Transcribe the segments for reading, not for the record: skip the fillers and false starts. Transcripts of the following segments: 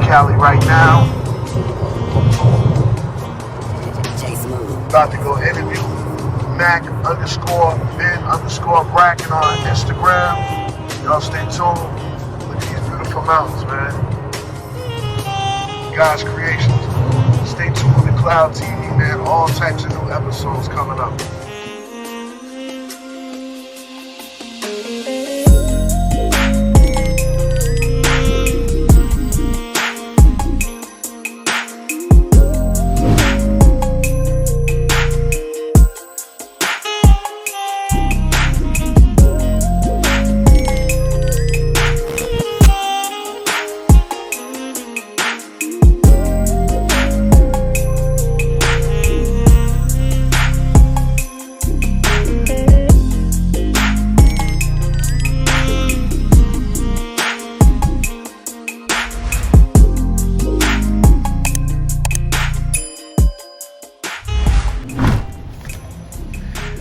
Cali right now. About to go interview Mack_Been_Brackin on Instagram. Y'all stay tuned. Look at these beautiful mountains, man. God's creations. Stay tuned with Cloud TV, man. All types of new episodes coming up.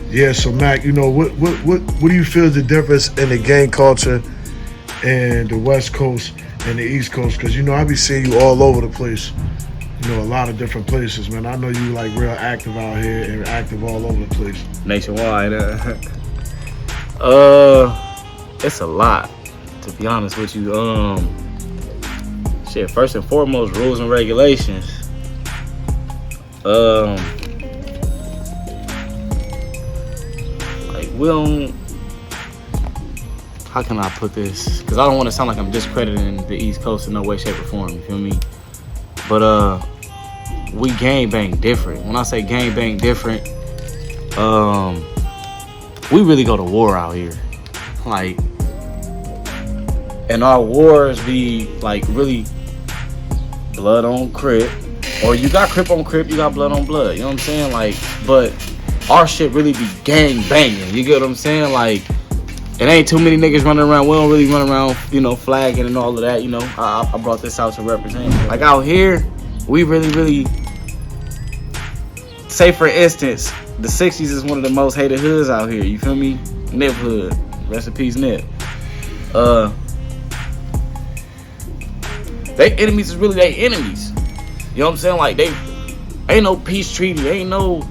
Yeah, so Mack, you know, what do you feel is the difference in the gang culture and the West Coast and the East Coast? Because, you know, I be seeing you all over the place, you know, a lot of different places, man. I know you like real active out here and active all over the place. Nationwide. It's a lot, to be honest with you. Shit, first and foremost, rules and regulations. We don't, how can I put this? Because I don't want to sound like I'm discrediting the East Coast in no way, shape, or form, you feel me? But we gang bang different. When I say gang bang different, we really go to war out here. Like, and our wars be like really blood on crip. Or you got crip on crip, you got blood on blood, you know what I'm saying? Like, but our shit really be gang banging. You get what I'm saying? Like, it ain't too many niggas running around. We don't really run around, you know, flagging and all of that. You know, I brought this out to represent. Like out here, we really, say for instance, the 60s is one of the most hated hoods out here. You feel me? Nip hood. Rest in peace, Nip. They enemies is really they enemies. You know what I'm saying? Like, they ain't no peace treaty. Ain't no,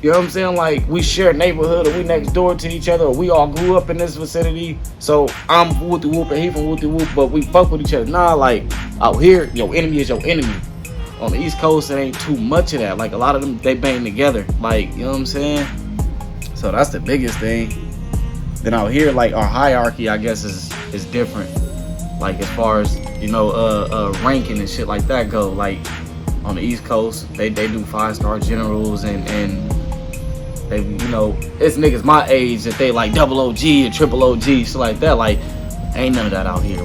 you know what I'm saying? Like, we share neighborhood, or we next door to each other, or we all grew up in this vicinity. So I'm whoop de whoop and he from whoop de whoop, but we fuck with each other. Nah, like out here, your enemy is your enemy. On the East Coast, it ain't too much of that. Like a lot of them, they bang together. Like, you know what I'm saying? So that's the biggest thing. Then out here, like our hierarchy, I guess is different. Like as far as, you know, ranking and shit like that go. Like on the East Coast, they do 5-star generals and they, you know, it's niggas my age that they like double OG and triple OG, shit like that. Like, ain't none of that out here.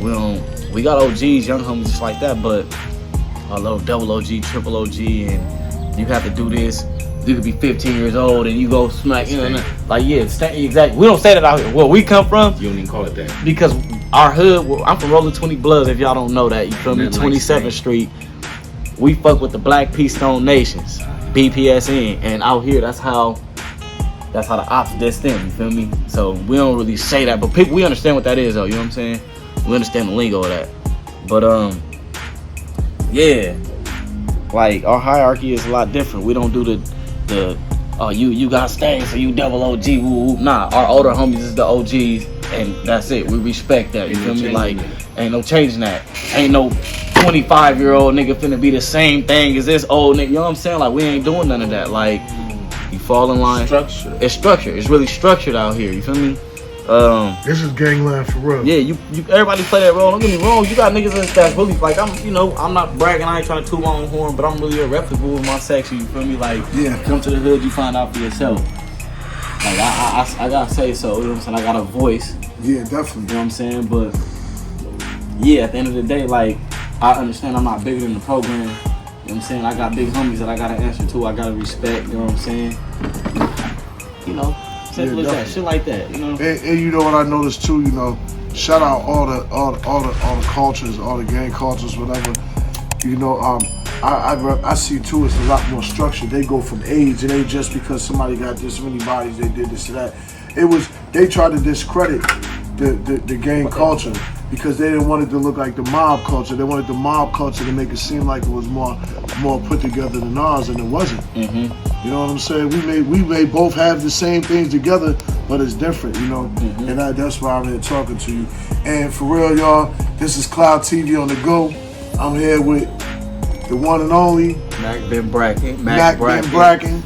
We got OGs, young homies, just like that, but a little double OG, triple OG, and you have to do this. You could be 15 years old and you go smack, you know, like, yeah, exactly. We don't say that out here. Where we come from, you don't even call it that. Because our hood, I'm from Rolling 20 Bloods, if y'all don't know that, you feel me? 27th Street. We fuck with the Black Peace Stone Nations, BPSN, and out here, that's how the ops dissed them, you feel me? So we don't really say that, but people, we understand what that is though, you know what I'm saying? We understand the lingo of that. But yeah, like our hierarchy is a lot different. We don't do the oh, you got staying, so you double OG, woo woo. Nah, our older homies is the OGs, and that's it. We respect that, you feel me? Like, ain't no changing that. Ain't no 25-year-old nigga finna be the same thing as this old nigga, you know what I'm saying? Like, we ain't doing none of that. Like, you fall in line. Structure. It's structured. It's really structured out here, you feel me? This is gangland for real. Yeah, you everybody play that role. Don't get me wrong, you got niggas that's really like, I'm not bragging, I ain't trying to toot my own horn, but I'm really a reputable with my section, you feel me? Like, yeah, come to the hood, you find out for yourself. Like I gotta say so, you know what I'm saying? I got a voice. Yeah, definitely. You know what I'm saying? But yeah, at the end of the day, like, I understand I'm not bigger than the program. You know what I'm saying? I got big homies that I gotta answer to, I gotta respect, you know what I'm saying? You know. Simple as that, shit like that, you know. And you know what I noticed too, you know, shout out all the cultures, all the gang cultures, whatever. You know, I see too, it's a lot more structured. They go from age, it ain't just because somebody got this many bodies, they did this or that. They tried to discredit the gang culture. because they didn't want it to look like the mob culture. They wanted the mob culture to make it seem like it was more put together than ours, and it wasn't. You know what I'm saying? We may both have the same things together, but it's different, you know. And that's why I'm here talking to you. And for real, y'all, this is Cloud TV on the go. I'm here with the one and only Mack Been Brackin. Mack Been Brackin.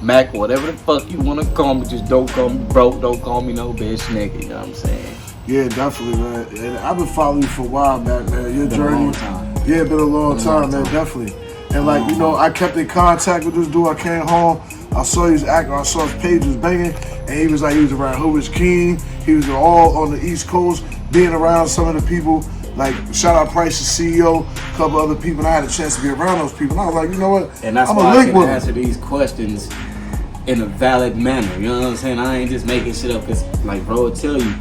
Mack, whatever the fuck you wanna call me, just don't call me broke, don't call me no bitch nigga, you know what I'm saying? Yeah, definitely, man. And I've been following you for a while, man. Your Been journey. a long time. Yeah, it's been a long time, man, definitely. And like, you know, I kept in contact with this dude. I came home, I saw his acting, I saw his page was banging, and he was around Hoover's King. He was all on the East Coast, being around some of the people. Like, shout out Price, the CEO, a couple other people, and I had a chance to be around those people. And I was like, you know what? And that's I'm why a I link can with answer these questions in a valid manner. You know what I'm saying? I ain't just making shit up. Cause like bro will tell you,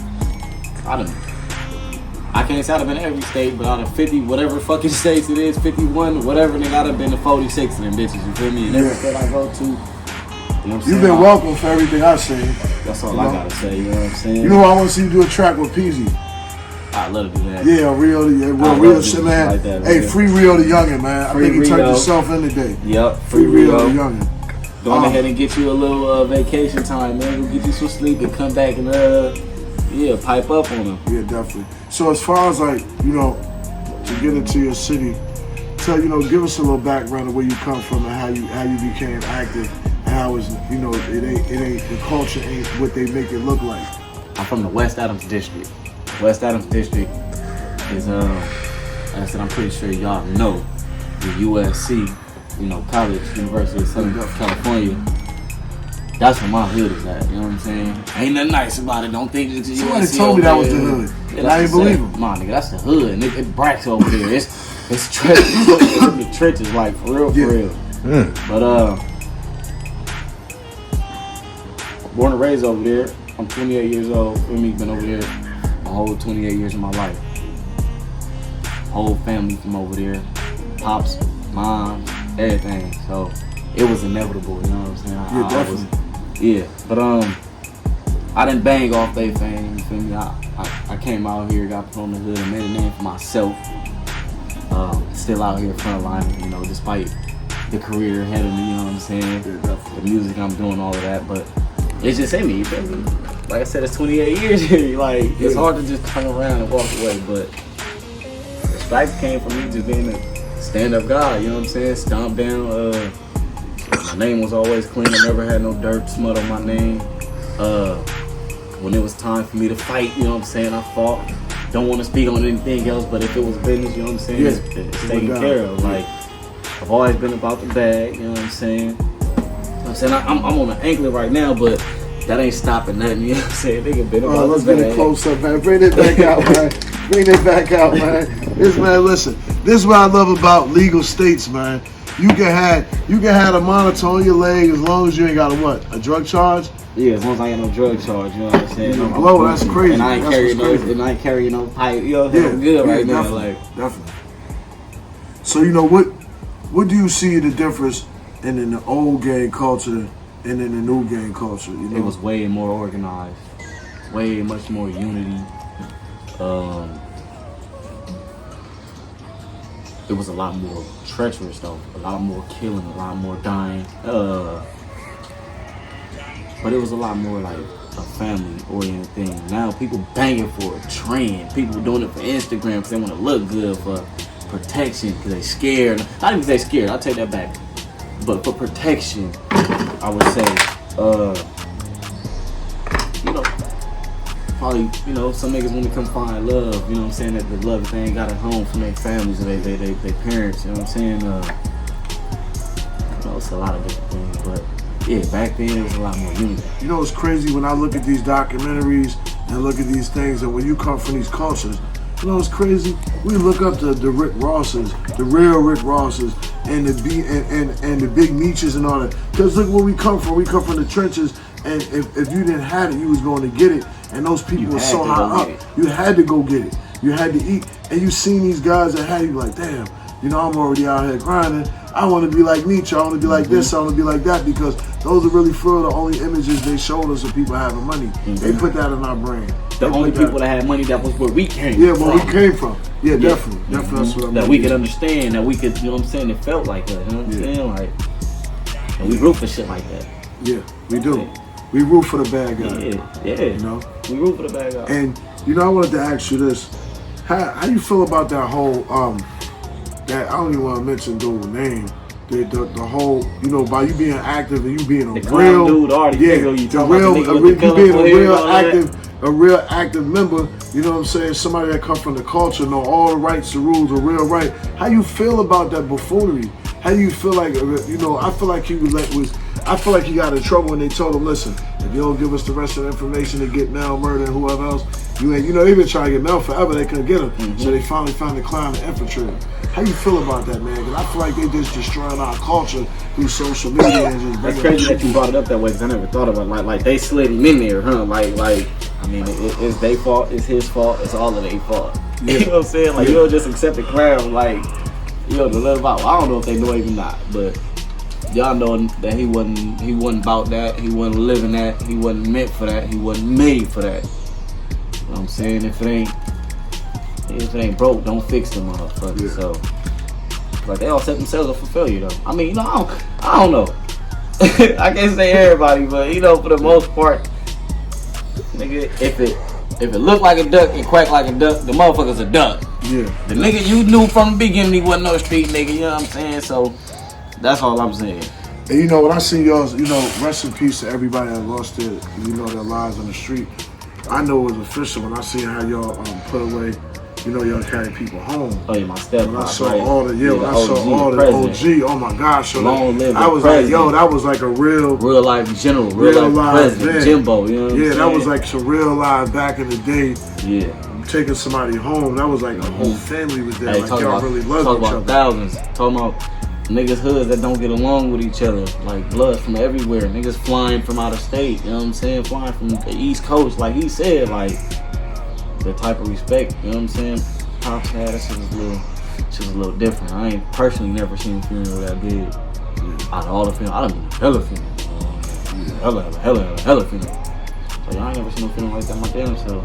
I can't say I've been in every state, but out of 50, whatever fucking states it is, 51, whatever, nigga, I've been to 46 of them bitches, you feel me? And every state I go to, you know what I'm saying? You've been welcome for everything I've seen. That's all I gotta say, you know what I'm saying? You know, I want to see you do a track with Peasy. I love to do that. Yeah, real shit, man. Like that, hey, free Rio the Youngin, man. Free I think he turned Rio. himself in today. Yep, Free Rio the Youngin. Go ahead and get you a little vacation time, man. Go get you some sleep and come back and pipe up on them. Yeah, definitely. So as far as like, you know, to get into your city, give us a little background of where you come from and how you became active and how it's, you know, it ain't the culture ain't what they make it look like. I'm from the West Adams district. West Adams district is like I said, I'm pretty sure y'all know the USC, you know, college, University of Southern California. That's where my hood is at, you know what I'm saying? Ain't nothing nice about it, don't think it's Somebody USC told me that was the there. hood. And I didn't believe him. Nah, nigga, that's the hood. And it bracks over there. It's trenches. It's in the trenches, like, for real, for real. But, born and raised over there. I'm 28 years old. For me, been over there my whole 28 years of my life. Whole family from over there. Pops, mom, everything. So, it was inevitable, you know what I'm saying? Yeah, definitely. But I didn't bang off they thing, you feel me? I came out here, got put on the hood and made a name for myself. Still out here frontlining, you know, despite the career ahead of me, you know what I'm saying? The music I'm doing, all of that, but it's just in me, you feel me? Like I said, it's 28 years here, like, it's hard to just turn around and walk away, but respect came from me just being a stand-up guy, you know what I'm saying? Stomp down, my name was always clean. I never had no dirt smut on my name. When it was time for me to fight, you know what I'm saying, I fought. Don't want to speak on anything else, but if it was business, you know what I'm saying, it's taken care of. Like, I've always been about the bag, you know what I'm saying? You know what I'm saying? I'm on an anklet right now, but that ain't stopping nothing, you know what I'm saying? Nigga been about let's the bag. get it close up, man. Bring it back out, man. Bring it back out, man. Listen, this is what I love about legal states, man. You can have a monitor on your leg as long as you ain't got a drug charge? Yeah, as long as I ain't no drug charge, you know what I'm saying? That's crazy. And I ain't carrying no pipe, you know what I'm saying? I'm good right now, like. Definitely. So, you know, what do you see the difference in the old gang culture and in the new gang culture, you know? It was way more organized, way much more unity. It was a lot more treacherous though, a lot more killing, a lot more dying. But it was a lot more like a family-oriented thing. Now people banging for a trend. People doing it for Instagram because they want to look good, for protection because they scared. Not even they scared, I'll take that back. But for protection, I would say, you know, probably, you know, some niggas want to come find love, you know what I'm saying, that the love they ain't got at home from their families or their parents, you know what I'm saying? You know, it's a lot of different things, but yeah, back then it was a lot more unity. You know, it's crazy when I look at these documentaries and look at these things, and when you come from these cultures, you know, it's crazy. We look up to the Rick Rosses, the real Rick Rosses, and the big Nietzsches and all that. Because look where we come from. We come from the trenches, and if you didn't have it, you was going to get it. And those people were so high up, you had to go get it. You had to eat. And you seen these guys that had you like, damn, you know, I'm already out here grinding. I want to be like Nietzsche. I want to be like this. I want to be like that, because those are really for the only images they showed us of people having money. They put that in our brain. The only people that had money, that was where we came from. Yeah, where we came from. Yeah, definitely. Definitely. That's what I mean. That we could understand, that we could, you know what I'm saying, it felt like that, you know what I'm saying? Like, and we root for shit like that. Yeah, we do. Yeah. We root for the bad guy. Yeah. You know? We root for the bad guy. And, you know, I wanted to ask you this. How you feel about that whole, that, I don't even want to mention the name, the whole, you know, by you being active and you being a real, dude, a real active member, you know what I'm saying, somebody that come from the culture, know all the rights, the rules, the real right. How you feel about that buffoonery? How do you feel like, you know, I feel like he got in trouble when they told him, listen, if you don't give us the rest of the information to get Mel, Murder, and whoever else, you ain't, you know, they've been trying to get Mel forever, they couldn't get him. So they finally found the clown to infiltrate him. How you feel about that, man? Because I feel like they just destroying our culture through social media and just That's crazy that you brought it up that way, because I never thought about it. Like they slid him in there, huh? Like, I mean, it's their fault, it's his fault, it's all of their fault. Yeah. You know what I'm saying? Like, you don't just accept the clown, like, you know, to live about. I don't know if they know him or not, but y'all know that he wasn't about that, he wasn't living that, he wasn't meant for that, he wasn't made for that. You know what I'm saying? If it ain't broke, don't fix the motherfucker. Yeah. So, like, they all set themselves up for failure, though. I mean, you know, I don't know. I can't say everybody, but you know, for the most part, nigga, if it look like a duck, it quack like a duck, the motherfucker's a duck. Yeah. The nigga you knew from the beginning, he wasn't no street nigga. You know what I'm saying? So, that's all I'm saying. And you know, when I see y'all, you know, rest in peace to everybody that lost their, you know, their lives on the street. I know it was official when I see how y'all put away, you know, y'all carry people home. Oh yeah, my stepmom. When I saw all the OG, oh my gosh. So I was like, yo, that was like a real life general, real life president, man. Jimbo, you know what I'm saying? That was like some real life back in the day. Yeah. Taking somebody home, that was like the whole family was there. Hey, like y'all really loved each other. Thousands. Talking about niggas hoods that don't get along with each other. Like blood from everywhere. Niggas flying from out of state. You know what I'm saying? Flying from the East Coast. Like he said, like the type of respect. You know what I'm saying? Pops had us was a little different. I ain't personally never seen a funeral that big. Out of all the funerals, I done been hella funeral. Hella funeral. So I ain't never seen no funeral like that my damn self.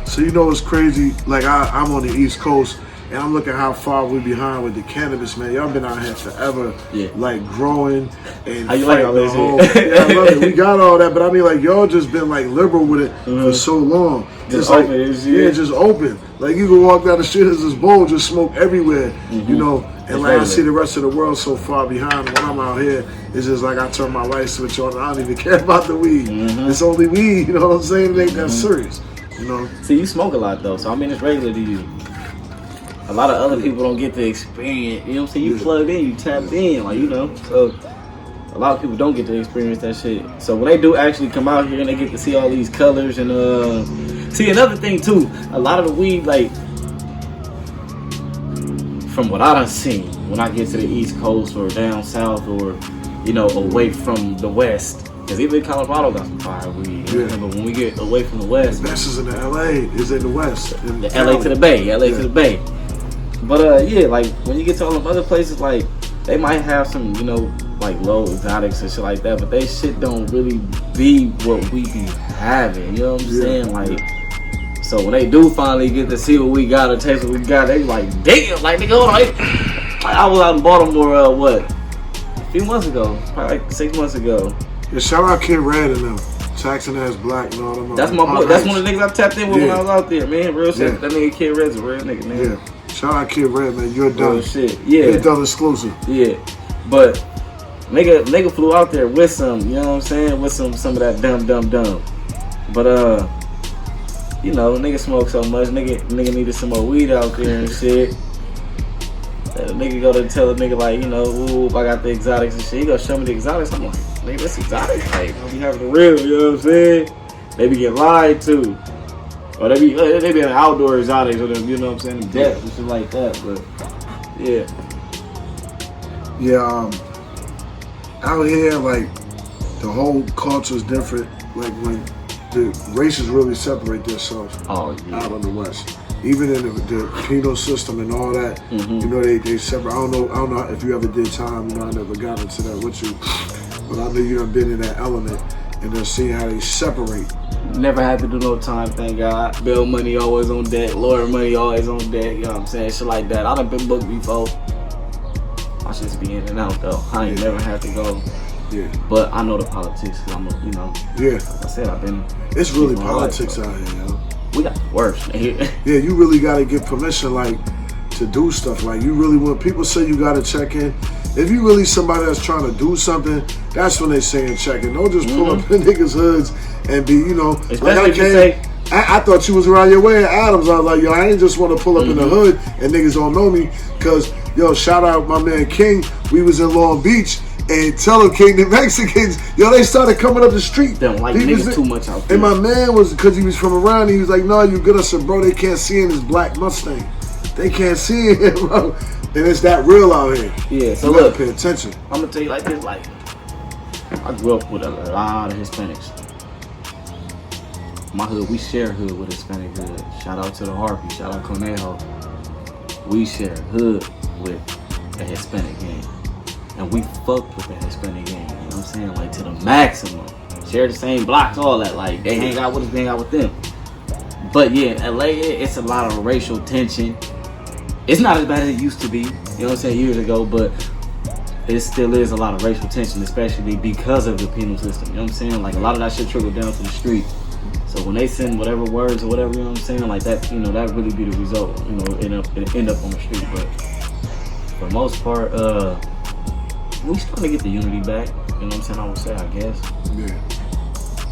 So you know it's crazy, like I'm on the East Coast and I'm looking how far we behind with the cannabis, man. Y'all been out here forever, like growing and how you like all this shit? Yeah, I love it. We got all that, but I mean like y'all just been like liberal with it for so long. Just like open, just open. Like you can walk down the street, there's this bowl, just smoke everywhere, you know. And like I see the rest of the world so far behind when I'm out here, it's just like I turn my light switch on and I don't even care about the weed. It's only weed, you know what I'm saying? It ain't that serious. You know? See, you smoke a lot though, so I mean it's regular to you. A lot of other people don't get to experience, you know what I'm saying? You plugged in, you tapped in, like, you know. So a lot of people don't get to experience that shit. So when they do actually come out here and they get to see all these colors and see another thing too, a lot of the weed, like from what I done seen, when I get to the East Coast or down south or, you know, away from the West. Because even Colorado got some fire weed. But when we get away from the West, the best is in the LA, is in the West. In the LA to the Bay, to the Bay. But like when you get to all them other places, like they might have some, you know, like low exotics and shit like that, but they shit don't really be what we be having. You know what I'm saying? Like, so when they do finally get to see what we got or taste what we got, they like, damn, like nigga, hold on. Like, I was out in Baltimore, a few months ago, probably like 6 months ago. Yeah, shout out Kid Red and them. Jackson Ass Black and all them. That's my boy. That's one of the niggas I tapped in with when I was out there, man. Real shit. That nigga Kid Red's a real nigga, man. Yeah. Shout out Kid Red, man. You're done. Real shit. Yeah. You're done exclusive. Yeah. But nigga flew out there with some, you know what I'm saying? With some of that dumb. But you know, nigga smoke so much, nigga needed some more weed out there and shit. That nigga go to tell a nigga like, you know, ooh, I got the exotics and shit. He go show me the exotics. I'm like, nigga, that's exotic. Like, I be having the real, you know what I'm saying? They be getting lied to. Or they be in outdoor exotics or them, you know what I'm saying? Death and shit like that. But yeah. Yeah, out here, like, the whole culture is different. Like when the races really separate themselves out in the West. even in the penal system and all that, you know, they separate. I don't know if you ever did time. You know, I never got into that with you, but I know you done been in that element and then seeing how they separate. Never had to do no time, thank God. Bill money always on deck, lawyer money always on deck. You know what I'm saying? Shit like that. I done been booked before. I should be in and out though. I ain't never had to go. Yeah. But I know the politics. Cause I'm, you know. Yeah. Like I said, I've been. It's really politics out here, yo. We got the worst. Yeah, you really gotta get permission, like, to do stuff. Like, you really, when people say you gotta check in, if you really somebody that's trying to do something, that's when they saying check in. Don't just pull up in niggas' hoods and be, you know. Especially I thought you was around your way at Adams. I was like, yo, I ain't just want to pull up in the hood and niggas don't know me. Cause, yo, shout out my man King. We was in Long Beach and tell him King, the Mexicans, yo, they started coming up the street. They don't like niggas too much out there. And my man was, cause he was from around, he was like, no, you good. I said, bro, they can't see in this black Mustang. They can't see it, bro. And it's that real out here. Yeah, so you look, gotta pay attention. I'm gonna tell you like this, like, I grew up with a lot of Hispanics. My hood, we share hood with Hispanic hood. Shout out to the Harpy, shout out Conejo. We share hood with a Hispanic gang. And we fuck with the Hispanic gang, you know what I'm saying? Like to the maximum. Share the same blocks, all that. Like they hang out with us, we hang out with them. But yeah, LA, it's a lot of racial tension. It's not as bad as it used to be, you know what I'm saying, years ago, but it still is a lot of racial tension, especially because of the penal system, you know what I'm saying? Like a lot of that shit trickled down to the street. So when they send whatever words or whatever, you know what I'm saying, like that, you know, that really be the result, you know, end up on the street. But for the most part, we starting to get the unity back, you know what I'm saying, I would say, I guess. Yeah,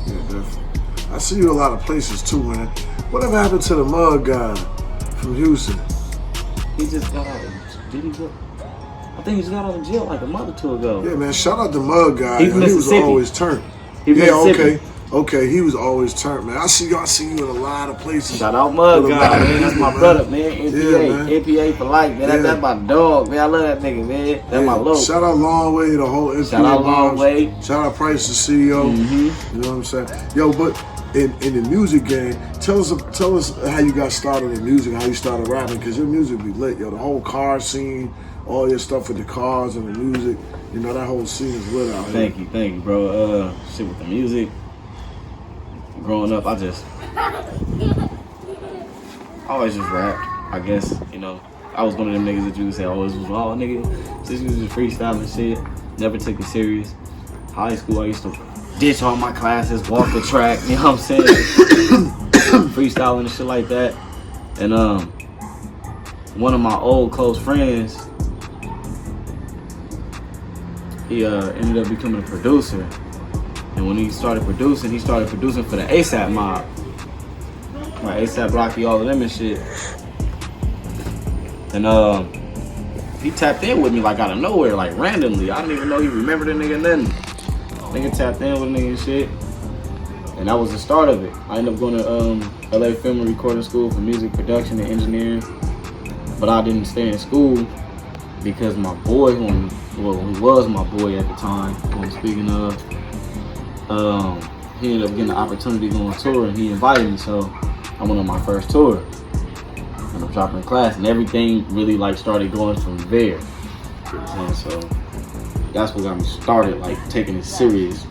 definitely. I see you a lot of places too, man. Whatever happened to the mug guy from Houston? He just got out of, did he go? I think he just got out of jail like a month or two ago. Yeah, man, shout out the mug guy. He was always turned. Yeah, okay, he was always turned, man. I see you in a lot of places. Shout out Mug guy, man. That's my brother, man. NPA, man. NPA for life, man. That's my dog, man. I love that nigga, man. That's my low. Shout out Long Way, the whole NPA. Shout out Long Way. Shout out Price, the CEO. You know what I'm saying? Yo, but in the music game, tell us how you got started in music, how you started rapping, because your music be lit, yo. The whole car scene, all your stuff with the cars and the music, you know, that whole scene is lit out here. Thank you, bro. Shit with the music. Growing up, I always just rapped, I guess, you know. I was one of them niggas that you could say always was, oh, nigga, this was just freestyling shit. Never took it serious. High school, I used to ditch all my classes, walk the track, you know what I'm saying? Freestyling and shit like that. And one of my old close friends, he ended up becoming a producer. And when he started producing for the ASAP mob. Like ASAP Rocky, all of them and shit. And he tapped in with me like out of nowhere, like randomly. I didn't even know he remembered the nigga nothing. Nigga tapped in with a nigga and shit. And that was the start of it. I ended up going to LA Film and Recording School for music production and engineering. But I didn't stay in school because my boy, who was my boy at the time, who I'm speaking of, he ended up getting the opportunity to go on tour and he invited me, so I went on my first tour. And I'm dropping class and everything really like started going from there. And so that's what got me started, like taking it serious.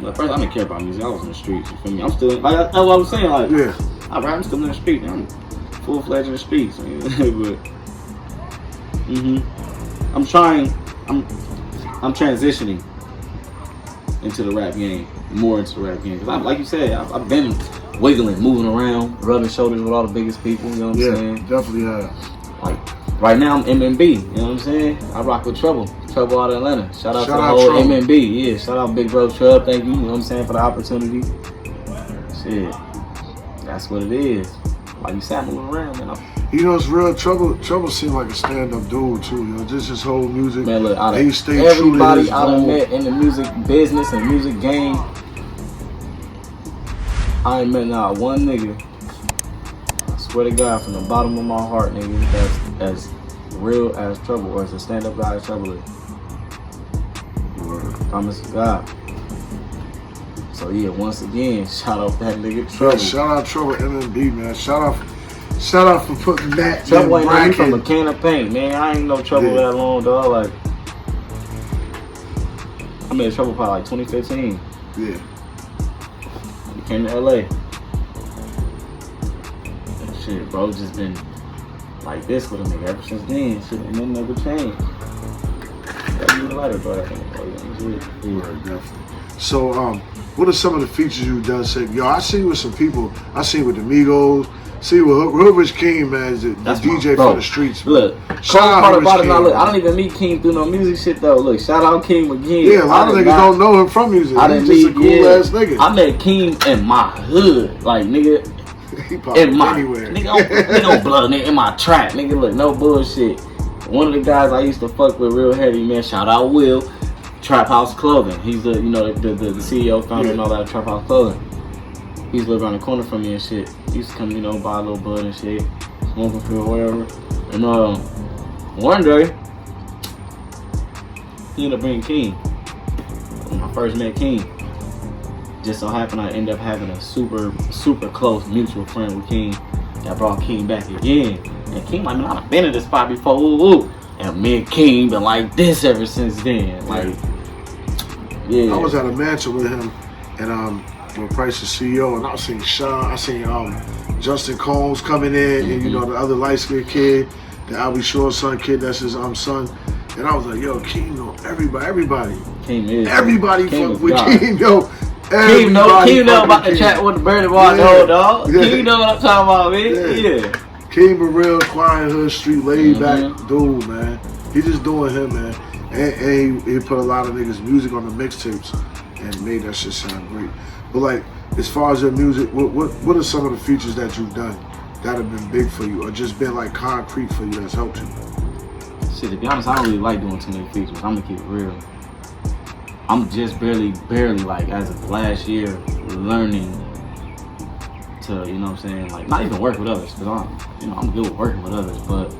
But at first I didn't care about music, I was in the streets, you feel me? I'm still, like that's what I was saying, like, I'm still in the streets, I'm full-fledged in the streets. But, I'm transitioning into the rap game, more into the rap game. Cause like you said, I've been wiggling, moving around, rubbing shoulders with all the biggest people, you know what I'm saying? Yeah, definitely have. Like, right now I'm MMB, you know what I'm saying? I rock with Trouble out of Atlanta. Shout out to the out whole Trouble. MMB, yeah. Shout out Big Bro Trub, thank you know what I'm saying, for the opportunity. Shit, that's what it is. Like you said, moving around, man. You know, it's real. Trouble seemed like a stand-up dude too. You know, just his whole music. Man, look, he stayed everybody I done met in the music business and music game, I ain't met not one nigga. I swear to God, from the bottom of my heart, nigga, that's as real as Trouble or as a stand-up guy as Trouble is. Promise to God. So yeah, once again, shout out that nigga Trouble. Shout out Trouble MMB, man. Shout out Shout out for putting Mack Trouble Been ain't from a Brackin. can of paint, man. I ain't no trouble that long, dog. Like, I made trouble probably like 2015. Yeah. We came to LA. And shit, bro, just been like this with a nigga ever since then. Shit, and then never changed. Gotta do the lighter, bro. Right, definitely. So, what are some of the features you've done? Say, yo, I see you with some people. I see you with the Migos. See you with Hood Rich King, man, the DJ for the streets. Man. Look, shout out part about King, it now, look, I don't even meet King through no music shit though. Look, shout out King again. Yeah, a lot of niggas don't know him from music. He's just a cool ass nigga. I met King in my hood, like nigga. He probably in my anywhere. nigga, blood nigga, in my trap, nigga. Look, no bullshit. One of the guys I used to fuck with real heavy, man. Shout out Will, Trap House Clothing. He's the the CEO, founder, and all that of Trap House Clothing. He used to live around the corner from me and shit. He used to come, buy a little bud and shit, smoking for whatever. And one day, he ended up bringing King. When I first met King, just so happened I ended up having a super, super close mutual friend with King that brought King back again. And King like, man, I've been in this spot before, ooh. And me and King been like this ever since then. Like, yeah. I was at a mansion with him, and when Price is CEO, and I seen Sean, I seen Justin Combs coming in, and the other light skinned kid, the Albie Shaw's son kid, that's his son. And I was like, yo, King know everybody. King is. Everybody fuck with God. King, yo. King know about the chat with the Birdie Boy, dog. Yeah. King know what I'm talking about, man. Yeah. King but real, quiet hood street, laid back dude, man. He just doing him, man. And he put a lot of niggas' music on the mixtapes and made that shit sound great. But like, as far as your music, what are some of the features that you've done that have been big for you, or just been like concrete for you that's helped you? Shit, to be honest, I don't really like doing too many features. I'm gonna keep it real. I'm just barely like, as of last year, learning to, you know what I'm saying, like, not even work with others, because I'm good with working with others, but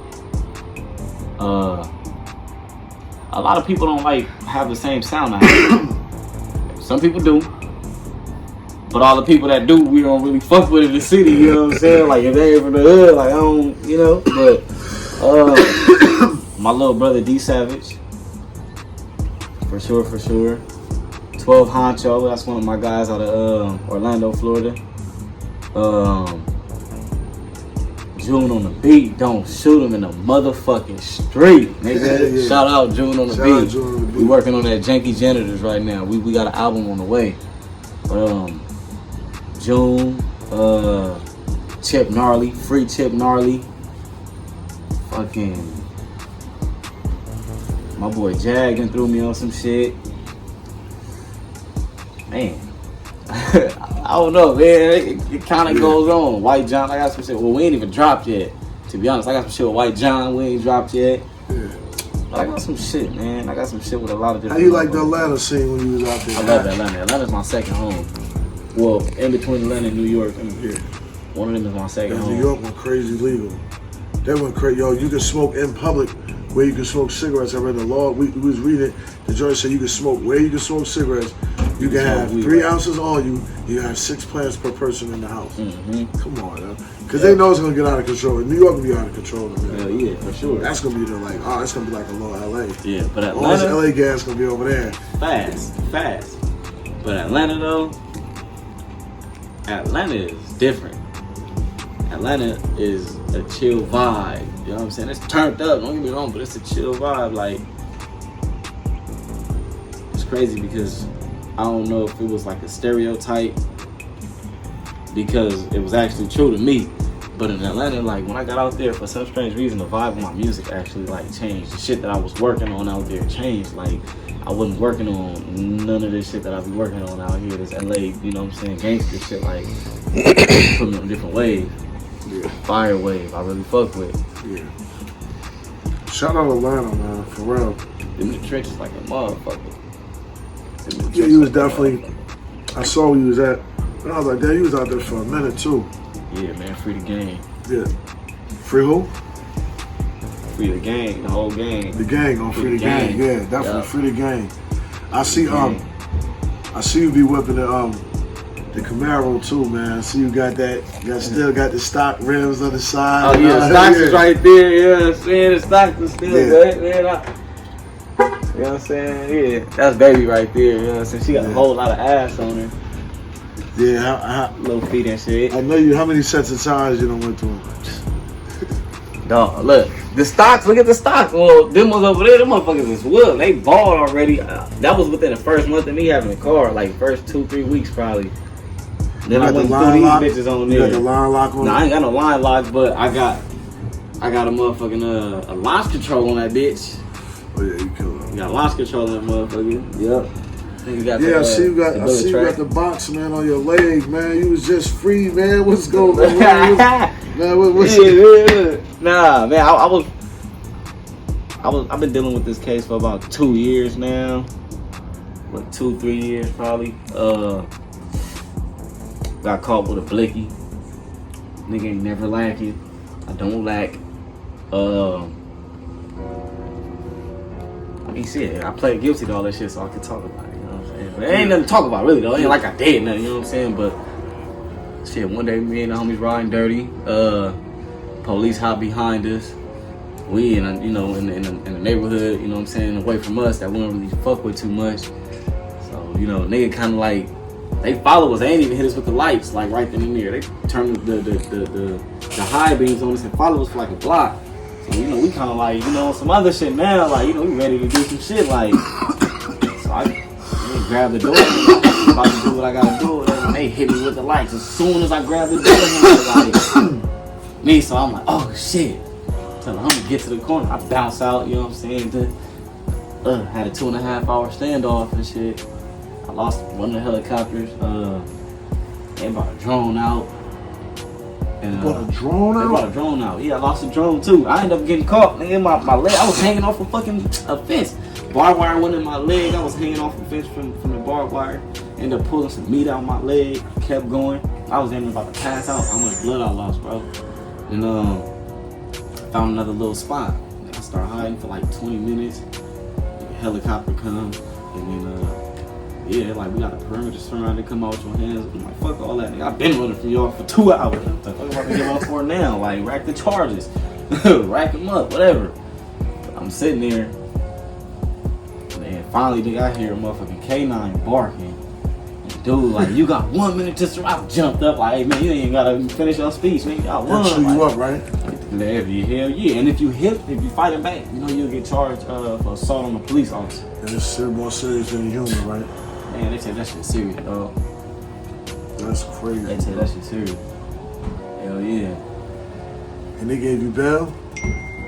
a lot of people don't like have the same sound I have. Some people do, but all the people that do, we don't really fuck with in the city, you know what I'm saying? Like, if they ain't from the hood, like, I don't, but my little brother D Savage, for sure. 12 Honcho, that's one of my guys out of Orlando, Florida. June on the beat, don't shoot him in the motherfucking street, nigga. Yeah. Shout out June on the beat. We working on that Janky Janitors right now. We got an album on the way. June, Chip Gnarly, free Chip Gnarly. Fucking my boy Jaggin threw me on some shit. Man. I don't know, man. It kind of goes on. White John, I got some shit. Well, we ain't even dropped yet. To be honest, I got some shit with White John. We ain't dropped yet. Yeah. But I got some shit, man. I got some shit with a lot of different. How you like the Atlanta scene when you was out there? I love Atlanta. Atlanta's my second home. Well, in between Atlanta and New York. One of them is my second home. New York went crazy legal. They went crazy. Yo, you can smoke in public where you can smoke cigarettes. I read the law. We was reading it. The judge said you can smoke where you can smoke cigarettes. You can have 3 ounces on you. You have 6 plants per person in the house. Come on, yo. Because they know it's going to get out of control. New York will be out of control. Hell yeah, for sure. That's going to be it's going to be like a little LA. Yeah, but Atlanta. All this LA gas going to be over there. Fast. But Atlanta, though, Atlanta is different. Atlanta is a chill vibe. You know what I'm saying? It's turned up, don't get me wrong, but it's a chill vibe. Like, it's crazy because I don't know if it was like a stereotype, because it was actually true to me. But in Atlanta, like, when I got out there, for some strange reason, the vibe of my music actually, like, changed. The shit that I was working on out there changed. Like, I wasn't working on none of this shit that I be working on out here, this LA, you know what I'm saying, gangster shit, like, put me on a different wave. Yeah. Fire wave, I really fuck with. Yeah. Shout out Atlanta, man, for real. Them the trenches like a motherfucker. Yeah, he was definitely, I saw where he was at. And I was like, damn, he was out there for a minute too. Yeah, man, free the game. Yeah. Free who? Free the gang, the whole gang. The gang, on free the gang. Yeah, definitely free the gang. I see you be whipping the the Camaro too, man. So you got that. You still got the stock rims on the side. Oh yeah, the stocks is right there. You know what I'm saying? The stocks is still good, man. You know what I'm saying? Yeah, that's baby right there. You know what I'm saying? She got a whole lot of ass on her. Yeah, little feet and shit. I know you. How many sets of tires you done went through? Dog, look, the stocks. Look at the stocks. Well, them ones over there, them motherfuckers is wood. They balled already. That was within the first month of me having a car, like first 2-3 weeks probably. Then I went through these bitches on there. You got the line lock on? No, I ain't got no line lock, but I got a motherfucking a launch control on that bitch. Oh yeah, you killed it. You got launch control on that motherfucker. Yep. I see you got the box, man, on your leg, man. You was just free, man. What's going on, man? What's yeah. Nah, man, I've been dealing with this case for about 2 years now. What, 2-3 years probably. Got caught with a blicky. Nigga ain't never lacking. I don't lack. I mean, shit, I pled guilty to all that shit, so I can talk about it. You know what I'm saying? But it ain't nothing to talk about, really, though. It ain't like I did nothing. You know what I'm saying? But shit, one day me and the homies riding dirty. Police hop behind us. We in the neighborhood. You know what I'm saying? Away from us that we don't really fuck with too much. So nigga kind of like. They follow us. They ain't even hit us with the lights, like right then and there. They turn the high beams on us and follow us for like a block. So we kind of like some other shit now. Like we ready to do some shit. Like so I grab the door, about to do what I gotta do. And they hit me with the lights as soon as I grab the door. Like me, so I'm like, oh shit. Tell I'm gonna get to the corner. I bounce out. You know what I'm saying? Had a 2.5 hour standoff and shit. I lost one of the helicopters. They brought a drone out. And, brought a drone out? They brought a drone out. Yeah, I lost a drone too. I ended up getting caught. Nigga, my leg, I was hanging off a fence. Barbed wire went in my leg. I was hanging off a fence from the barbed wire. Ended up pulling some meat out my leg. Kept going. I was about to pass out. How much blood I lost, bro. And found another little spot. I started hiding for like 20 minutes. The helicopter comes. And then yeah, like we got a perimeter surrounded, come out with your hands. I'm like, fuck all that, nigga. I've been running from y'all for 2 hours. What the fuck am I gonna get on for now? Like, rack the charges. Rack them up, whatever. I'm sitting there. And finally, nigga, I hear a motherfucking K9 barking. And dude, like, you got 1 minute to survive. I jumped up, like, hey, man, you ain't gotta finish your speech, man. You got one. Shoot you up, right? Hell yeah. And if you fight him back, you'll get charged for assault on a police officer. And it's more serious than a human, right? Man, they take that shit serious, dog. That's crazy. They take that shit serious. Hell yeah. And they gave you bail?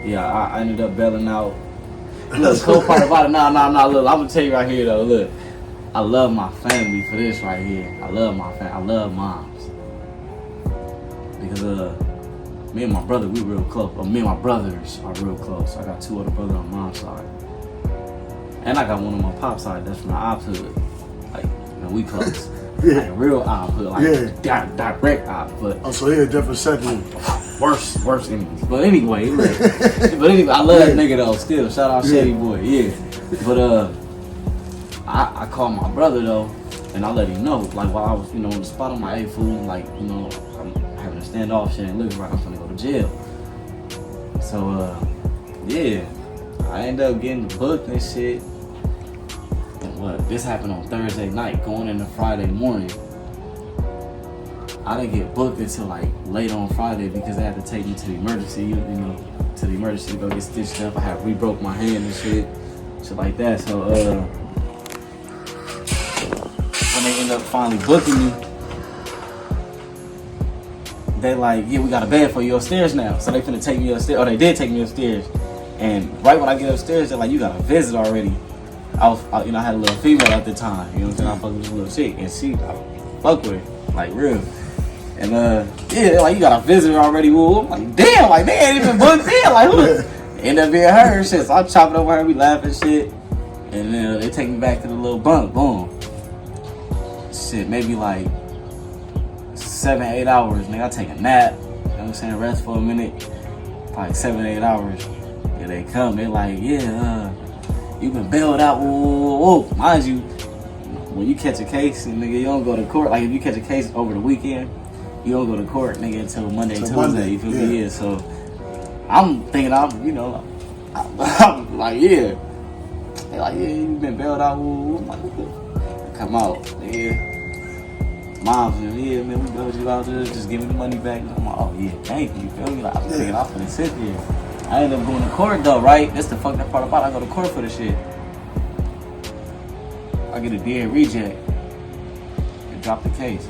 Yeah, I ended up bailing out. Look, the cool part about it, nah, look, I'm gonna tell you right here though, look. I love my family for this right here. I love my family. I love moms. Because me and my brother, we real close. Me and my brothers are real close. I got 2 other brothers on mom's side. And I got one on my pop's side, that's from my op's hood. Like, we close. Yeah. Like real op hood, like direct op. But oh, so he a different setting. Worse enemies. But anyway, I love that nigga though. Still, shout out Shady Boy. Yeah. But I called my brother though, and I let him know. Like while I was, on the spot on my food, like I'm having a standoff shit and looking like I'm gonna go to jail. So yeah, I ended up getting booked and shit. This happened on Thursday night, going into Friday morning. I didn't get booked until like late on Friday because they had to take me to the emergency, to the emergency to go get stitched up. I had re-broke my hand and shit like that. So when they ended up finally booking me, they like, yeah, we got a bed for you upstairs now. So they finna take me upstairs, or they did take me upstairs. And right when I get upstairs, they're like, you got a visit already. I had a little female at the time, you know what I'm saying? I fucked with this little chick, and I fuck with her, like real. And they're like, you got a visitor already, woo. I'm like, damn, like they ain't even booked in, like who? End up being her and shit. So I'm chopping up with her, we laughing shit, and then they take me back to the little bunk, boom. Shit, maybe like 7-8 hours, nigga. I take a nap, you know what I'm saying? Rest for a minute, probably 7-8 hours. Yeah, they come, they like, yeah, you been bailed out, whoa. Mind you, when you catch a case, and nigga, you don't go to court. Like if you catch a case over the weekend, you don't go to court, nigga, until Monday, Tuesday. You feel me? Yeah. So I'm thinking, I'm like, yeah. They like, yeah, you been bailed out. I'm like, come out, nigga. Mom's like, yeah, man, we bailed you out there. Just give me the money back. I'm like, oh yeah, thank you. You feel me? Like I'm thinking I'm finna sit here. I ended up going to court though, right? That's the fucked up part about it. I go to court for the shit. I get a dead reject and drop the case.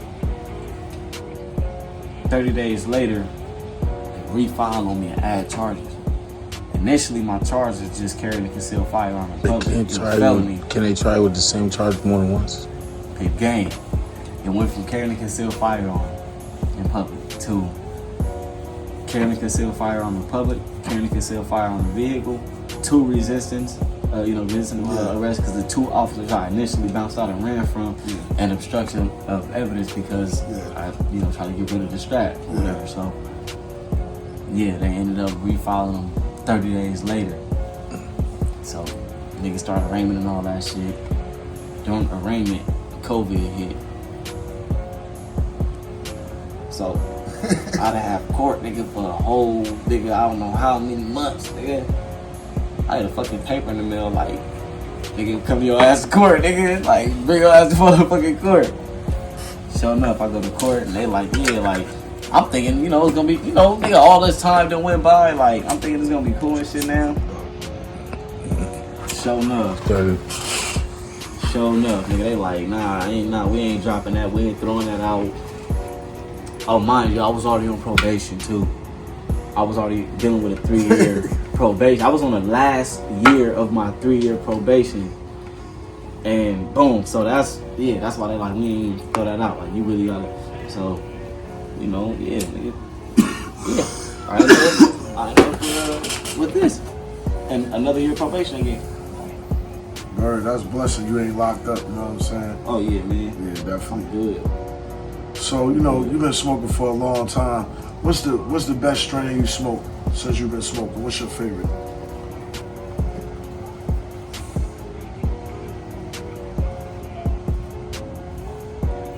30 days later, they refile on me and add charges. Initially, my charge is just carrying a concealed firearm in public. Can they try with the same charge more than once? Big game. It went from carrying a concealed firearm in public to carrying a concealed firearm in public, carrying a concealed firearm in vehicle, to resistance. Resisting arrest because the two officers I initially bounced out and ran from, and obstruction of evidence because I, tried to get rid of the strap or whatever. So, they ended up refiling them 30 days later. So, niggas started arraignment and all that shit. During arraignment, COVID hit. So, I'd have court, nigga, for a whole, nigga, I don't know how many months, nigga. I had a fucking paper in the mail, like, nigga, come your ass to court, nigga. Like, bring your ass to motherfucking court. Sure enough, I go to court, and they like, I'm thinking, it's gonna be, nigga, all this time that went by, like, I'm thinking it's gonna be cool and shit now. Sure enough, nigga, they like, we ain't dropping that, we ain't throwing that out. Oh, mind you, I was already on probation, too. I was already dealing with a 3-year probation. I was on the last year of my 3-year probation. And boom. So that's why they like, we ain't throw that out. Like, you really gotta. So, nigga. I ended up with this. And another year probation again. Bird, that's a blessing you ain't locked up, you know what I'm saying? Oh, yeah, man. Yeah, definitely. I'm good. So, you've been smoking for a long time. What's the best strain you smoked since you've been smoking? What's your favorite?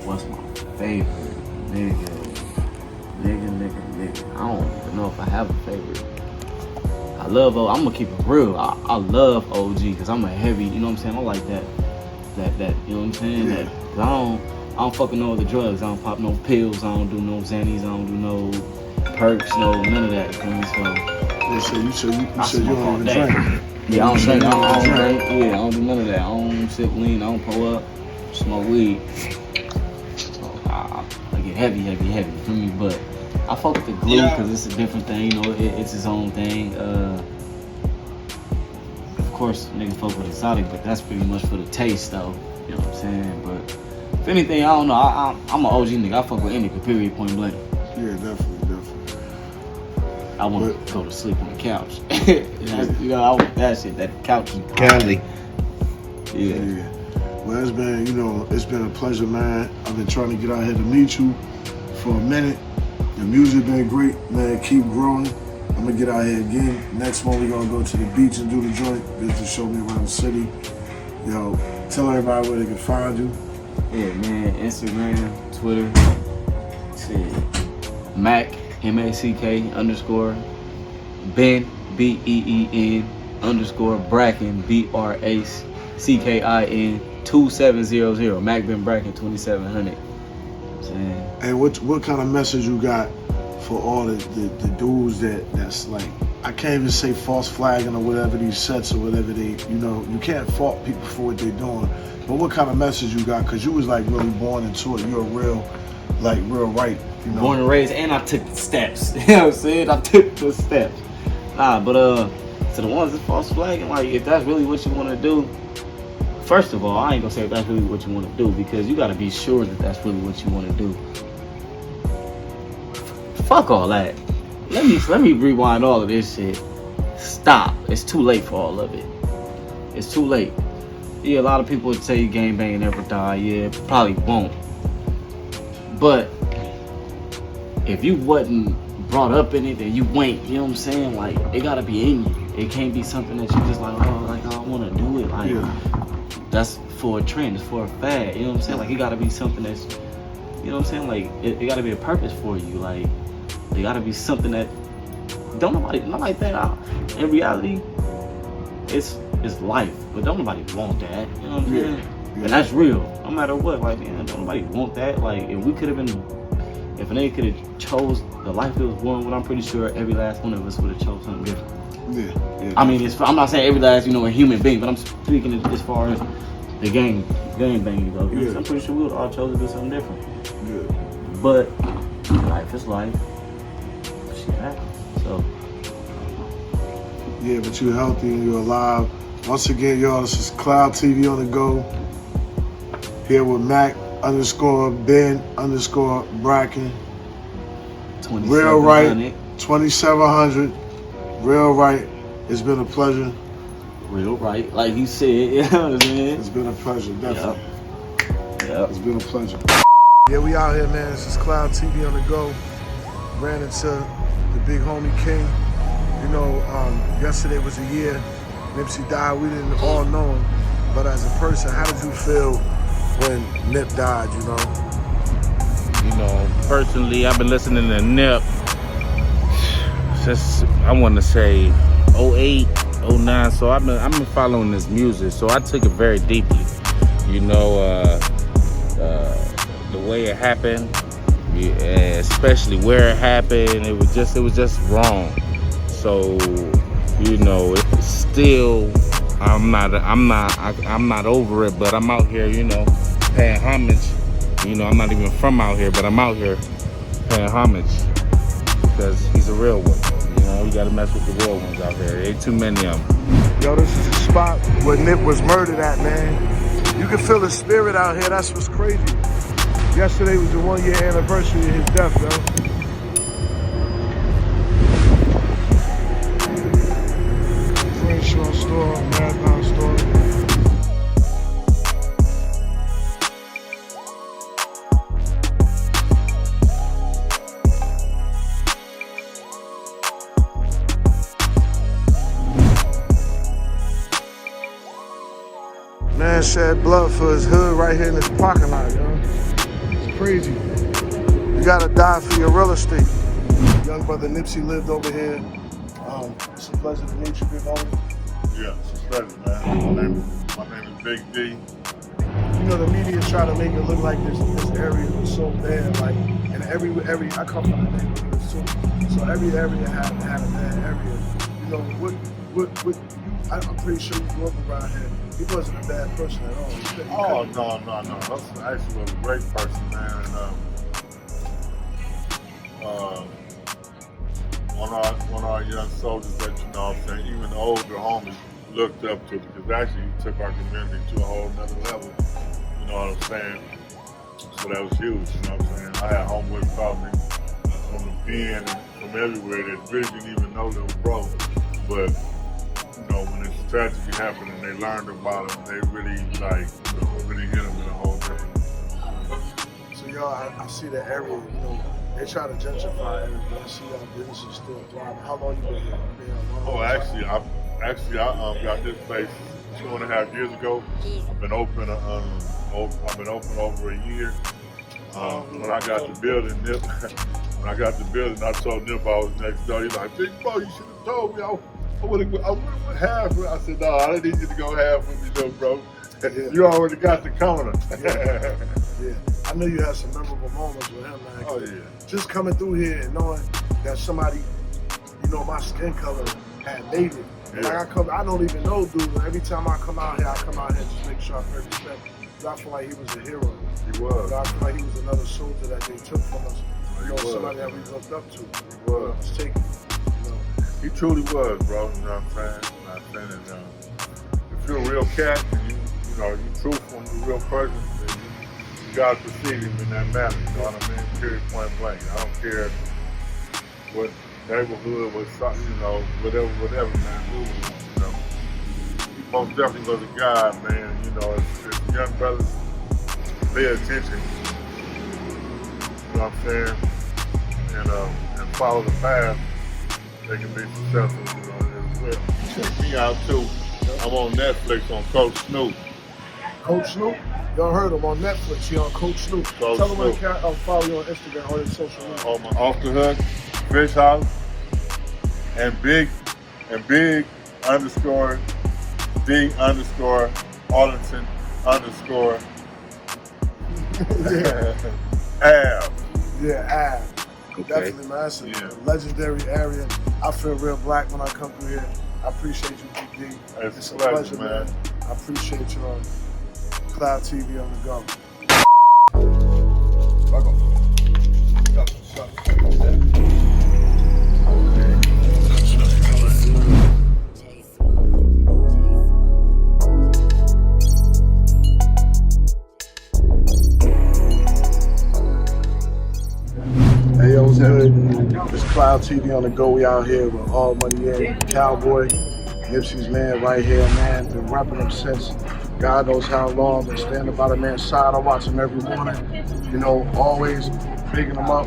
What's my favorite? Nigga. I don't even know if I have a favorite. I'm gonna keep it real. I love OG because I'm a heavy, you know what I'm saying? I like that, you know what I'm saying? Yeah. I don't fuck with no other drugs. I don't pop no pills. I don't do no Xannies. I don't do no perks. No, none of that. You feel me? So you said you don't even drink. Yeah, I don't drink. I don't drink. Yeah, I don't do none of that. I don't sip lean. I don't pull up. Smoke weed. So I get heavy. You feel me? But I fuck with the glue because it's a different thing. It's its own thing. Of course, niggas fuck with exotic, but that's pretty much for the taste, though. You know what I'm saying? But if anything, I don't know. I'm an OG nigga. I fuck with any period, point blank. Yeah, definitely. I want to go to sleep on the couch. I want that shit. That couch is Cali. Yeah. Well, it's been a pleasure, man. I've been trying to get out here to meet you for a minute. The music been great, man. Keep growing. I'm gonna get out here again. Next one, we're gonna go to the beach and do the joint. Get to show me around the city. Tell everybody where they can find you. Yeah, man. Instagram, Twitter. Shit. Mack, MACK _, Ben, BEEN _Brackin, BRACKIN 2700. Mack Been Brackin 2700. And what kind of message you got for all the dudes that's like, I can't even say false flagging or whatever these sets or whatever they, you can't fault people for what they're doing. But what kind of message you got? Because you was like really born into it. You're real right. Born and raised, and I took the steps. You know what I'm saying? I took the steps. But to the ones that false flagging, like, if that's really what you want to do, first of all, I ain't gonna say if that's really what you want to do, because you gotta be sure that that's really what you want to do. Fuck all that. Let me rewind all of this shit. Stop. It's too late for all of it. It's too late. Yeah, a lot of people would tell you gang banging never die. Yeah, probably won't. But if you wasn't brought up in it, then you ain't, you know what I'm saying? Like, it gotta be in you. It can't be something that you just like, I wanna do it. Like, that's for a trend, it's for a fad. You know what I'm saying? Like, it gotta be something that's, you know what I'm saying? Like, it gotta be a purpose for you. Like, it gotta be something that don't nobody think out. In reality, it's life, but don't nobody want that. You know what I'm saying? And that's real. No matter what, like, man, don't nobody want that. Like, if we could have been, if a nigga could have chose the life it was born with, I'm pretty sure every last one of us would have chose something different. Yeah. I mean, I'm not saying every last, a human being, but I'm speaking as far as the game banging goes. Yeah. I'm pretty sure we would all chose to do something different. Yeah. But life is life. Shit happens. So. Yeah, but you're healthy and you're alive. Once again, y'all, this is Cloud TV on the go. Here with Mack _Ben _Brackin. Real right, 2700. Real right. It's been a pleasure. Real right, like you said. You know what I'm saying? It's been a pleasure, definitely. Yep. It's been a pleasure. Yeah, we out here, man. This is Cloud TV on the go. Ran into the big homie King. Yesterday was a year Nipsey died. We didn't all know him, but as a person, how did you feel when Nip died? Personally, I've been listening to Nip since I want to say 08, 09. So I've been following his music. So I took it very deeply. The way it happened, especially where it happened, it was just wrong. So, it's still, I'm not over it, but I'm out here, paying homage. I'm not even from out here, but I'm out here paying homage because he's a real one. You gotta mess with the real ones out here. There ain't too many of them. Yo, this is the spot where Nip was murdered at, man. You can feel the spirit out here. That's what's crazy. Yesterday was the 1 year anniversary of his death, yo. Store, Marathon store. Man shed blood for his hood right here in this parking lot, yo. It's crazy. You gotta die for your real estate. Young brother Nipsey lived over here. It's a pleasure to meet you, big homie. Yeah, it's a pleasure, man. My name is Big Dee. The media try to make it look like this area was so bad, like, and every I come from the neighborhood too, so every area had a bad area. I'm pretty sure you grew up around here. He wasn't a bad person at all. Oh, no. That's actually was a great person, man. One of our young soldiers that, even the older homies looked up to, because actually he took our community to a whole nother level. You know what I'm saying? So that was huge, you know what I'm saying? I had homeboys call me from the pen and from everywhere that really didn't even know they were broke. But, when this tragedy happened and they learned about it, they really, really hit them in a whole different. So y'all, I see the area, they try to gentrify everything, but I see y'all businesses still thriving. How long you been here? Oh, actually, I got this place 2.5 years ago. I've been open over a year. When I got the building, I told Nip I was next door. He's like, "Big bro, you should have told me. I would have went half." I said, "No, I didn't need you to go half with me, though, bro. You already got the corner." Yeah. I know you had some memorable moments with him, man. Oh yeah. Just coming through here and knowing that somebody, my skin color had made it. Yeah. Like I don't even know, dude. Every time I come out here, just make sure I pay respect. I feel like he was a hero. He was. I feel like he was another soldier that they took from us. Somebody that we looked up to. He was. Was taken. He truly was, bro. You know what I'm saying? If you're a real cat and you're truthful and you're a real person, then you gotta perceive him in that manner. You know what I mean? Period, point blank. I don't care what neighborhood, whatever, man. He most definitely was a guy, man. If young brothers pay attention, you know what I'm saying, and follow the path, they can be successful, as well. Check me out too. I'm on Netflix on Coach Snoop. Coach Snoop. Y'all heard him on Netflix. He on Coach Snoop. Coach Tell him where Snoop. to follow you on Instagram or your social media. On my Off the Hook, Fish House, and Big underscore D underscore Arlington underscore Av. Yeah, definitely, man. That's a legendary area. I feel real black when I come through here. I appreciate you, Big Dee. It's a pleasure, man. I appreciate you on Cloud TV on the go. Hey, yo, what's good? It's Cloud TV on the go. We out here with All Money In Cowboy. Nipsey's man right here, man. Been repping him since God knows how long. Been standing by the man's side. I watch him every morning. You know, always picking him up.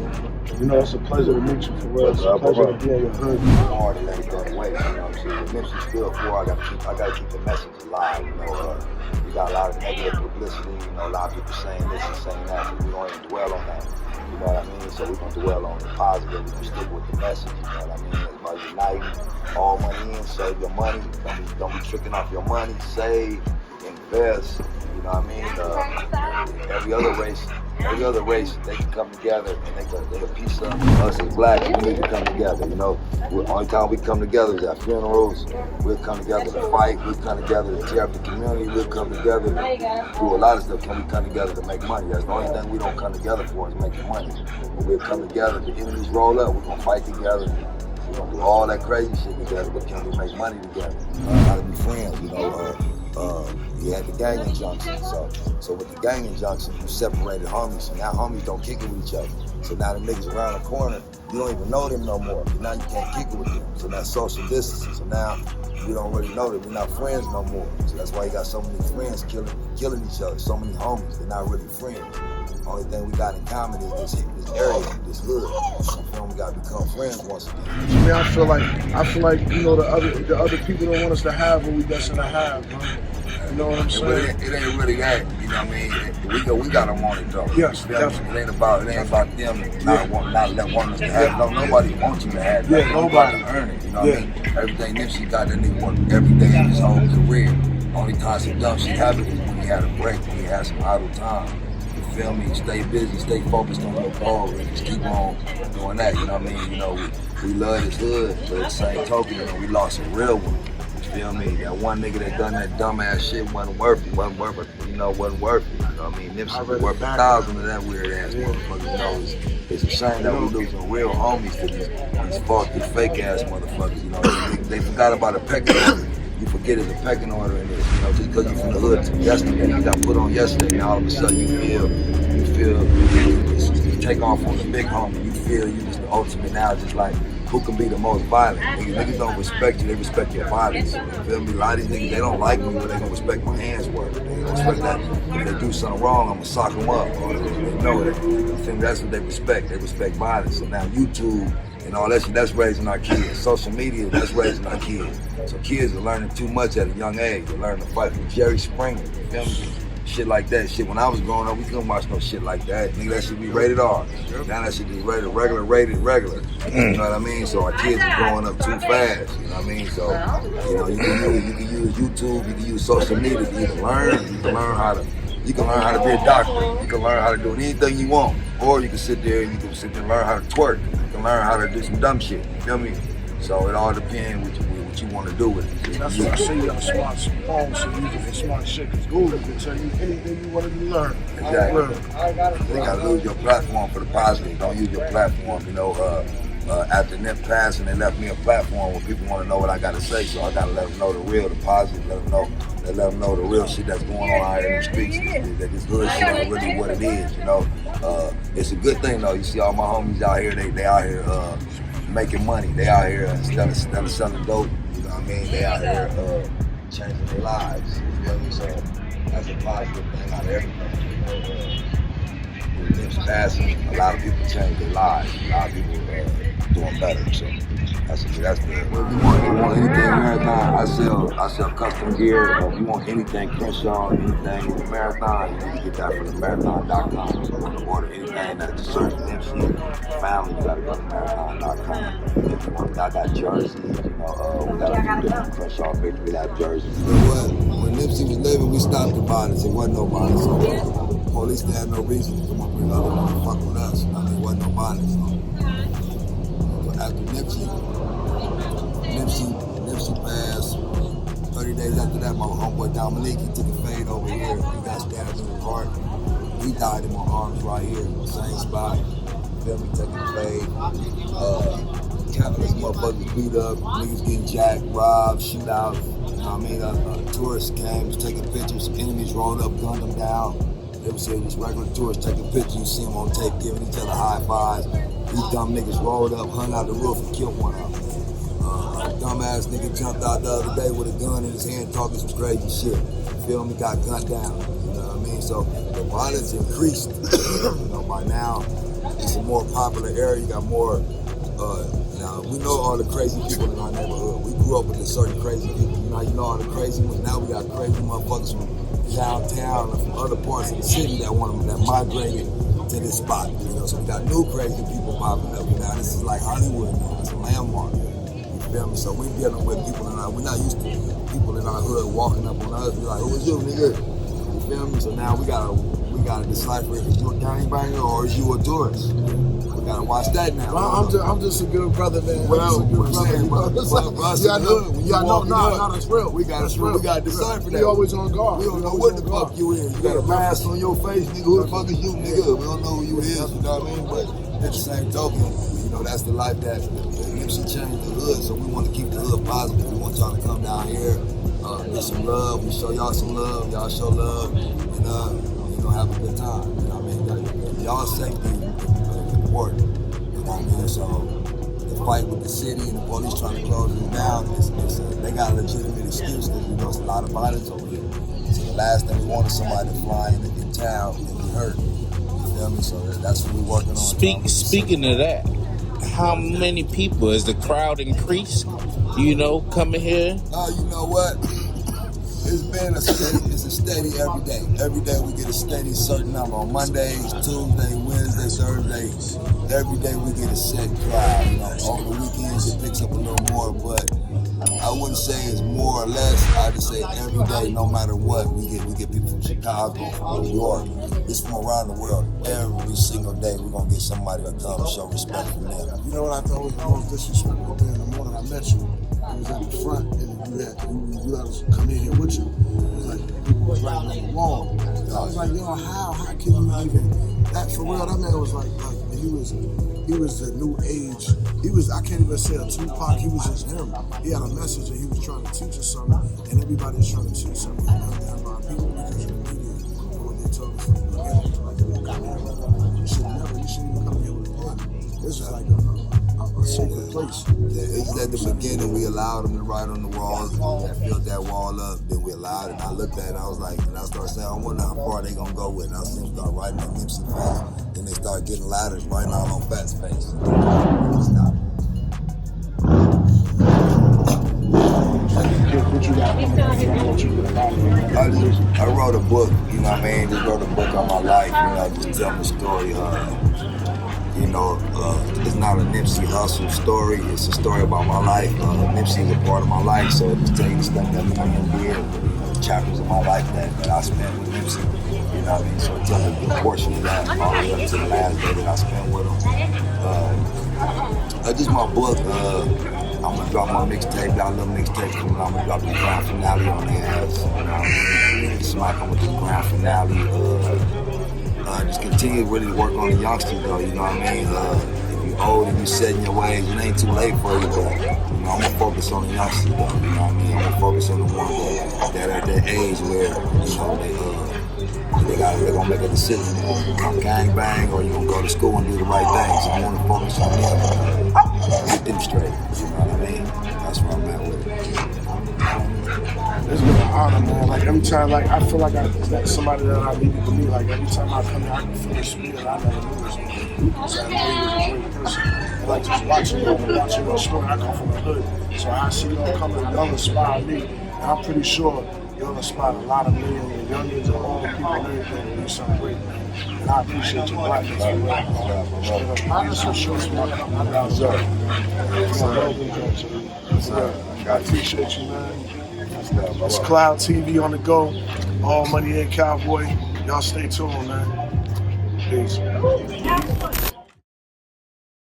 You know, it's a pleasure to meet you for real. It's a pleasure to be in your hood. It's hard to let it go to waste, you know what I'm saying? What Nipsey's good for, I gotta keep the message alive, you know. We got a lot of negative publicity, you know, a lot of people saying this and saying that, but we don't even dwell on that. You know what I mean? So we're gonna dwell on the positive, we're gonna stick with the message, you know what I mean? It's about uniting, all money in, save your money, don't be tricking off your money, save, invest, you know what I mean? Every other race, they can come together and they can piece up. Us as blacks, we need to come together, you know. The only time we come together is at funerals. We'll come together to fight. We'll come together to tear up the community. We'll come together to do a lot of stuff. Can we come together to make money? That's the only thing we don't come together for is making money. But we'll come together. The enemies roll up. We're going to fight together. We're going to do all that crazy shit together. But can we make money together? How to be friends, you know. You had the gang injunction. So with the gang injunction, you separated homies. So now homies don't kick it with each other. So now the niggas around the corner, you don't even know them no more. Now you can't kick it with them. So now social distancing. So now we don't really know them. We're not friends no more. So that's why you got so many friends killing each other. So many homies, they're not really friends. The only thing we got in common is this area, this hood. So we gotta become friends once again. I mean, I feel like you know the other people don't want us to have what we destined to have, bro. You know what I'm saying? It ain't really that, you know what I mean? We gotta want it though. Yes, definitely. It ain't about them not wanting us to have it. No, nobody wants you to have it. Yeah, nobody. To earn it, you know what I mean? Everything Nipsey got, that nigga worked every day in his whole career. Only time some dumb shit happened is when he had a break, when he had some idle time. You feel me? Stay busy, stay focused on your goal, and just keep on doing that, you know what I mean? You know, we love this hood, but at the same token, you know, we lost a real one. You feel me? That one nigga that done that dumbass shit wasn't worth it, you know what I mean? Nipsey was worth 1,000 of that weird ass motherfucker, you know, it's a shame that we losing real homies to these faulty, fake ass motherfuckers, you know, they forgot about a pecking order. You forget it's a pecking order in this, you know, just because you from the hood to yesterday, you got put on yesterday, now all of a sudden you take off on the big homie, you feel you just the ultimate now, just like, who can be the most violent? Niggas don't respect you, they respect your violence. You feel me? A lot of these niggas, they don't like me, but they gonna respect my hands work. They gonna respect that. If they do something wrong, I'm gonna sock them up. Or they know that. I think that's what they respect. They respect violence. So now YouTube and all that shit, that's raising our kids. Social media, that's raising our kids. So kids are learning too much at a young age. They're learning to fight with Jerry Springer. You feel me? Shit like that. Shit, when I was growing up, we couldn't watch no shit like that. Nigga, that should be rated R. Now that shit is rated regular. You know what I mean? So our kids are growing up too fast. You know what I mean? So, you know, you can use YouTube, you can use social media. You can learn how to be a doctor. You can learn how to do anything you want. Or you can sit there and and learn how to twerk. You can learn how to do some dumb shit. You feel me? So it all depends what you want to do with it. That's why I say you got a smart phone, so you use it for smart shit. Because Google can tell you anything you want to learn. Exactly. You gotta use your platform for the positive. Don't use your platform, you know. After Nip passed, and they left me a platform where people want to know what I got to say. So I gotta let them know the real, the positive. Let them know the real shit that's going on out here in the streets. That this hood shit ain't really what it is. You know, it's a good thing though. You see all my homies out here. They out here making money. They out here instead of selling dope. You know what I mean? They out here changing their lives. You feel me? So that's a positive thing out of everything. You know, with Nip's passing, a lot of people changed their lives. A lot of people doing better. So that's good. If you want anything marathon, I sell custom gear. If you want anything Crenshaw, anything in the marathon, you need to get that from the marathon.com. If you want to order anything that deserves Nipsey family, you gotta go to marathon.com. If you want, I got jerseys, we got a few different Crenshaw victory lap jerseys. You know what? When Nipsey was living, we stopped the violence. It wasn't no violence. So police had no reason to come up here and fuck with us. There wasn't no violence. But after Nipsey passed. 30 days after that, my homeboy Dominique, he took a fade over here. He got stabbed in the heart. He died in my arms right here, same spot. Feel me, taking a fade. Countless motherfuckers beat up, niggas getting jacked, robbed, shootouts. You know what I mean? Tourists came, was taking pictures. Enemies rolled up, gunned them down. They was seeing these regular tourists taking pictures. You see them on tape giving each other high fives. These dumb niggas rolled up, hung out the roof, and killed one of them. Dumbass nigga jumped out the other day with a gun in his hand talking some crazy shit. Feel me? Got gunned down. You know what I mean? So the violence increased. By now, it's a more popular area. You got more, now we know all the crazy people in our neighborhood. We grew up with a certain crazy people. You know all the crazy ones. Now we got crazy motherfuckers from downtown or from other parts of the city that migrated to this spot. So we got new crazy people popping up. Now this is like Hollywood now. It's a landmark. So we dealing with people we're not used to people in our hood walking up on us, be like, who is you, nigga? You feel me? So now we gotta decipher if you a gangbanger or is you a tourist. We gotta watch that now. Well, I'm just a good brother, man. Well, that's real. We gotta decipher that. We always on guard. We don't know what the fuck you is. You got a mask on your face, nigga. Who the fuck is you, nigga? We don't know who you is, you know what I mean? But at the same token, that's the life that Nipsey changed the hood, so we want to keep the hood positive. We want y'all to come down here, get some love. We show y'all some love, y'all show love, and have a good time. You know what I mean? Y'all safety is important. You know what I mean? So the fight with the city and the police trying to close it down, they got a legitimate excuse because it's a lot of violence over here. So the last thing we want is somebody to fly in town and be hurt. You feel me? So that's what we're working on. Speaking of that, how many people has the crowd increased? Coming here. You know what? It's a steady every day. Every day we get a steady certain number. On Mondays, Tuesday, Wednesday, Thursday. Every day we get a set crowd. Over the weekends it picks up a little more, but I wouldn't say it's more or less. I just say every day, no matter what, we get people from Chicago, from New York, it's from around the world. Every single day, we're gonna get somebody to come and show respect from them. You know what I thought was the most disrespectful thing in the morning? I met you. I was at the front, and you let us come in here with you. It was like people was writing on the wall. I was like, yo, how can you even? That for real, that man was like he was the new age. I can't even say a Tupac. He was just him. He had a message and he was trying to teach us something, and everybody was trying to teach something. And our people, because of the media and what they told us from the beginning, like you shouldn't even come here with a pen. This is like a sacred place. Yeah, it's at the beginning we allowed them to write on the walls. We filled that wall up. Then we allowed it. And I looked at it. I was like, and I started saying, I wonder how far they gonna go with it. I see them start writing on Nipsey face. Then they start getting ladders writing all on Fat's face. Stop. What you got? I wrote a book. You know what I mean? Just wrote a book on my life. Just telling the story. It's not a Nipsey Hussle story. It's a story about my life. Nipsey is a part of my life, so it just tells you the stuff that we don't hear, chapters of my life that I spent with Nipsey. You know what I mean? So it tells a good portion of that all the way up to the last day that I spent with him. Just my book. I'm gonna drop my mixtape, got a little mixtape coming out. I'm gonna drop the grand finale on their ass. You know what I mean? Smack them with the grand finale. Just continue to really work on the youngsters though, you know what I mean? If you're old and you're set in your ways, it ain't too late for you, but I'm gonna focus on the youngsters though, you know what I mean? I'm gonna focus on the ones that are at that age where, they're gonna make a decision. I'm gang bang or you gonna go to school and do the right thing. So I wanna focus on them, get them straight, you know what I mean? That's where I'm at with it. It's been an honor, man. Like every time, I feel like that's somebody that I needed to meet. Like every time I come here, I can feel the spirit I never knew. So I know he was a great person. like just watching your story. I come from the hood, so I see y'all coming, y'all inspire me. And I'm pretty sure y'all inspire a lot of millions and youngins and all the people and everything to do something great, man. And I appreciate your blackness, man. I just some shorts when I come out. I appreciate you, man. It's Cloud TV on the go. All Money In Cowboy. Y'all stay tuned, man. Peace.